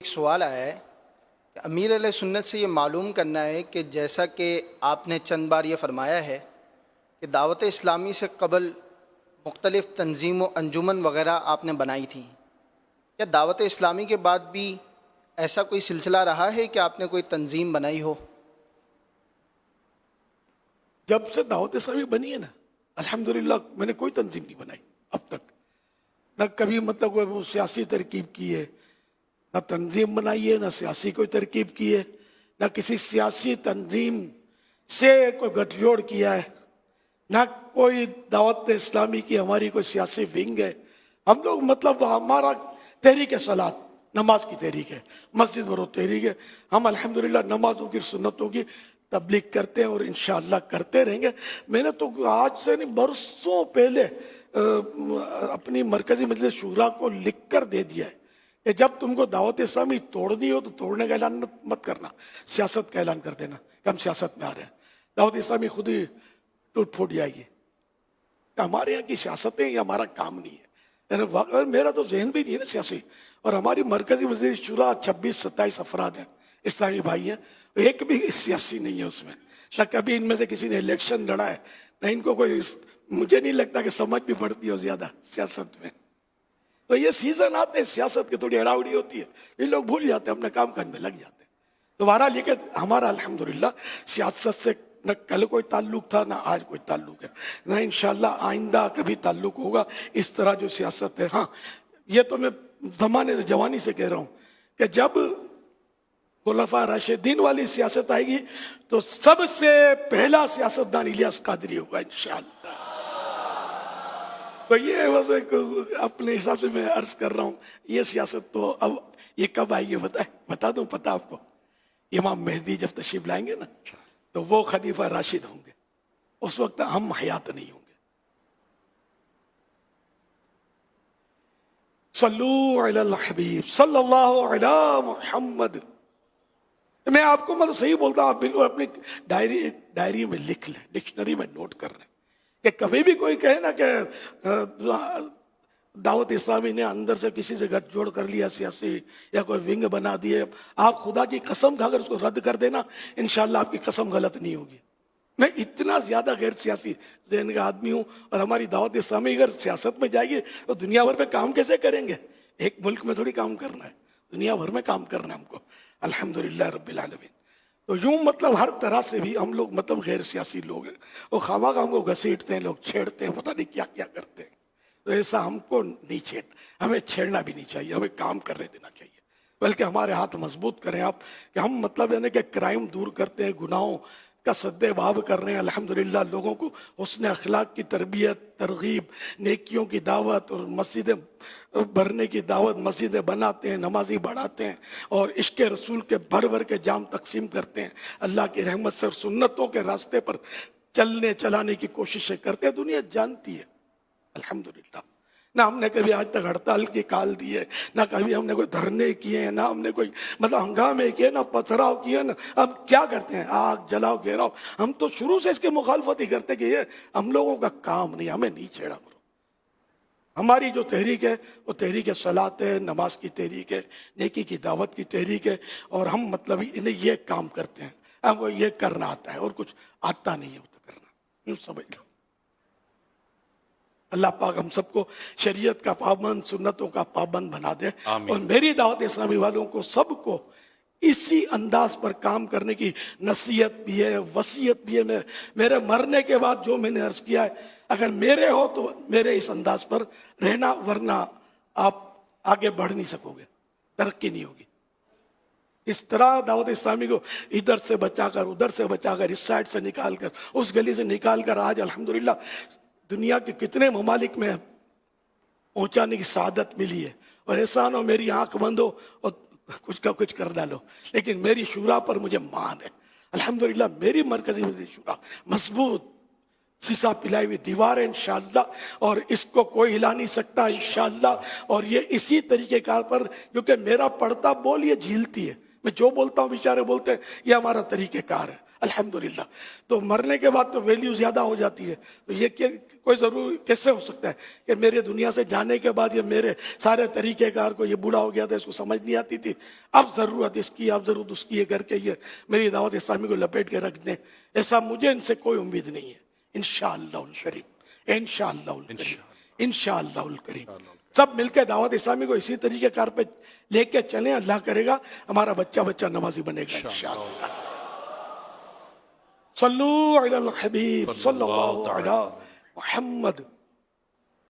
ایک سوال آیا ہے کہ امیر علیہ سنت سے یہ معلوم کرنا ہے کہ جیسا کہ آپ نے چند بار یہ فرمایا ہے کہ دعوت اسلامی سے قبل مختلف تنظیم و انجمن وغیرہ آپ نے بنائی تھیں، کیا دعوت اسلامی کے بعد بھی ایسا کوئی سلسلہ رہا ہے کہ آپ نے کوئی تنظیم بنائی ہو؟ جب سے دعوت اسلامی بنی ہے نا، الحمدللہ میں نے کوئی تنظیم نہیں بنائی اب تک، نہ کبھی مطلب وہ سیاسی ترکیب کی ہے، نہ تنظیم بنائی ہے، نہ سیاسی کوئی ترکیب کی ہے، نہ کسی سیاسی تنظیم سے کوئی گٹھ جوڑ کیا ہے، نہ کوئی دعوت اسلامی کی ہماری کوئی سیاسی ونگ ہے۔ ہم لوگ مطلب ہمارا تحریک صلاۃ نماز کی تحریک ہے، مسجد برو تحریک ہے۔ ہم الحمدللہ نمازوں کی سنتوں کی تبلیغ کرتے ہیں اور انشاءاللہ کرتے رہیں گے۔ میں نے تو آج سے نہیں برسوں پہلے اپنی مرکزی مجلس شورا کو لکھ کر دے دیا ہے کہ جب تم کو دعوت اسلامی توڑنی ہو تو توڑنے کا اعلان مت کرنا، سیاست کا اعلان کر دینا کہ ہم سیاست میں آ رہے ہیں۔ دعوت اسلامی خود ہی ٹوٹ پھوٹ جائے گی۔ ہمارے یہاں کی سیاستیں یہ ہمارا کام نہیں ہے، یعنی میرا تو ذہن بھی نہیں ہے نا سیاسی، اور ہماری مرکزی مجلس شورا 26-27 افراد ہیں، اسلامی بھائی ہیں، ایک بھی سیاسی نہیں ہے اس میں، نہ کبھی ان میں سے کسی نے الیکشن لڑا ہے، نہ ان کو کوئی، مجھے نہیں لگتا کہ سمجھ بھی پڑتی ہو زیادہ سیاست میں۔ تو یہ سیزن آتے ہیں سیاست کی، تھوڑی اڑاوڑی ہوتی ہے، یہ لوگ بھول جاتے ہیں، اپنے کام کاج میں لگ جاتے ہیں۔ دوبارہ لے کے ہمارا الحمدللہ سیاست سے نہ کل کوئی تعلق تھا نہ آج کوئی تعلق ہے، نہ انشاءاللہ آئندہ کبھی تعلق ہوگا اس طرح جو سیاست ہے۔ ہاں یہ تو میں زمانے سے جوانی سے کہہ رہا ہوں کہ جب خلفاء راشدین والی سیاست آئے گی تو سب سے پہلا سیاستدان الیاس قادری ہوگا انشاءاللہ۔ تو یہ بس ایک اپنے حساب سے میں عرض کر رہا ہوں، یہ سیاست تو اب یہ کب آئے گی بتا دوں پتہ آپ کو؟ امام مہدی جب تشریف لائیں گے نا تو وہ خلیفہ راشد ہوں گے، اس وقت ہم حیات نہیں ہوں گے۔ صلو علی الحبیب صلی اللہ علی محمد۔ میں آپ کو مطلب صحیح بولتا ہوں، آپ بالکل اپنی ڈائری میں لکھ لیں، ڈکشنری میں نوٹ کر لیں کہ کبھی بھی کوئی کہے نا کہ دعوت اسلامی نے اندر سے کسی سے گٹھ جوڑ کر لیا سیاسی یا کوئی ونگ بنا دیے، آپ خدا کی قسم کھا کر اس کو رد کر دینا، انشاءاللہ آپ کی قسم غلط نہیں ہوگی۔ میں اتنا زیادہ غیر سیاسی ذہن کا آدمی ہوں، اور ہماری دعوت اسلامی اگر سیاست میں جائے گی تو دنیا بھر میں کام کیسے کریں گے؟ ایک ملک میں تھوڑی کام کرنا ہے، دنیا بھر میں کام کرنا ہے ہم کو، الحمدللہ رب العالمین۔ تو یوں مطلب ہر طرح سے بھی ہم لوگ مطلب غیر سیاسی لوگ ہیں، وہ خواہ ہم کو گھسیٹتے ہیں، لوگ چھیڑتے ہیں، پتہ نہیں کیا کیا کرتے ہیں۔ تو ایسا ہم کو نہیں ہمیں چھیڑنا بھی نہیں چاہیے، ہمیں کام کرنے دینا چاہیے، بلکہ ہمارے ہاتھ مضبوط کریں آپ کہ ہم مطلب یعنی کہ کرائم دور کرتے ہیں، گناہوں کا سد باب کر رہے ہیں، الحمدللہ لوگوں کو حسن اخلاق کی تربیت، ترغیب، نیکیوں کی دعوت اور مسجدیں بھرنے کی دعوت، مسجدیں بناتے ہیں، نمازی بڑھاتے ہیں، اور عشق رسول کے بھر بھر کے جام تقسیم کرتے ہیں، اللہ کی رحمت سے اور سنتوں کے راستے پر چلانے کی کوششیں کرتے ہیں۔ دنیا جانتی ہے الحمدللہ، نہ ہم نے کبھی آج تک ہڑتال کی کال دی ہے، نہ کبھی ہم نے کوئی دھرنے کیے ہیں، نہ ہم نے کوئی مطلب ہنگامے کیے، نہ پتھراؤ کیے، نہ ہم کیا کرتے ہیں، آگ جلاؤ گھیراؤ، ہم تو شروع سے اس کی مخالفت ہی کرتے کہ یہ ہم لوگوں کا کام نہیں، ہمیں نہیں چھیڑا کرو۔ ہماری جو تحریک ہے وہ تحریک صلاۃ ہے، نماز کی تحریک ہے، نیکی کی دعوت کی تحریک ہے، اور ہم مطلب انہیں یہ کام کرتے ہیں، ہم کو یہ کرنا آتا ہے اور کچھ آتا نہیں ہوتا کرنا، یوں سمجھ لو۔ اللہ پاک ہم سب کو شریعت کا پابند، سنتوں کا پابند بنا دے، اور میری دعوت اسلامی والوں کو سب کو اسی انداز پر کام کرنے کی نصیحت بھی ہے، وصیت بھی ہے۔ میرے مرنے کے بعد جو میں نے عرض کیا ہے، اگر میرے ہو تو میرے اس انداز پر رہنا، ورنہ آپ آگے بڑھ نہیں سکو گے، ترقی نہیں ہوگی۔ اس طرح دعوت اسلامی کو ادھر سے بچا کر، ادھر سے بچا کر، اس سائڈ سے نکال کر، اس گلی سے نکال کر، آج الحمدللہ دنیا کے کتنے ممالک میں پہنچانے کی سعادت ملی ہے، اور احسان ہو میری آنکھ بند ہو اور کچھ کا کچھ کر ڈالو، لیکن میری شورا پر مجھے مان ہے الحمدللہ۔ میری مرکزی مجلس شورا مضبوط سیسا پلائی ہوئی دیوار ہے انشاءاللہ، اور اس کو کوئی ہلا نہیں سکتا انشاءاللہ۔ اور یہ اسی طریقے کار پر، کیونکہ میرا پڑھتا بول یہ جھیلتی ہے، میں جو بولتا ہوں بیچارے بولتے ہیں، یہ ہمارا طریقہ کار ہے۔ الحمدللہ. تو مرنے کے بعد تو ویلیو زیادہ ہو جاتی ہے. تو یہ کہ کوئی ضرور کیسے ہو سکتا ہے کہ میرے دنیا سے جانے کے بعد یہ میرے سارے طریقہ کار کو، یہ بوڑھا ہو گیا تھا، اس کو سمجھ نہیں آتی تھی، اب ضرورت اس کی، اب ضرورت اس کی ہے کر کے یہ میری دعوت اسلامی کو لپیٹ کے رکھ دیں. ایسا مجھے ان سے کوئی امید نہیں ہے. انشاءاللہ الکریم، انشاءاللہ الکریم، انشاءاللہ الکریم. سب مل کے دعوت اسلامی کو اسی طریقے کار پہ لے کے چلیں. اللہ کرے گا ہمارا بچہ نمازی بنے گا انشاءاللہ. صلو علی الحبیب صلی اللہ علی محمد.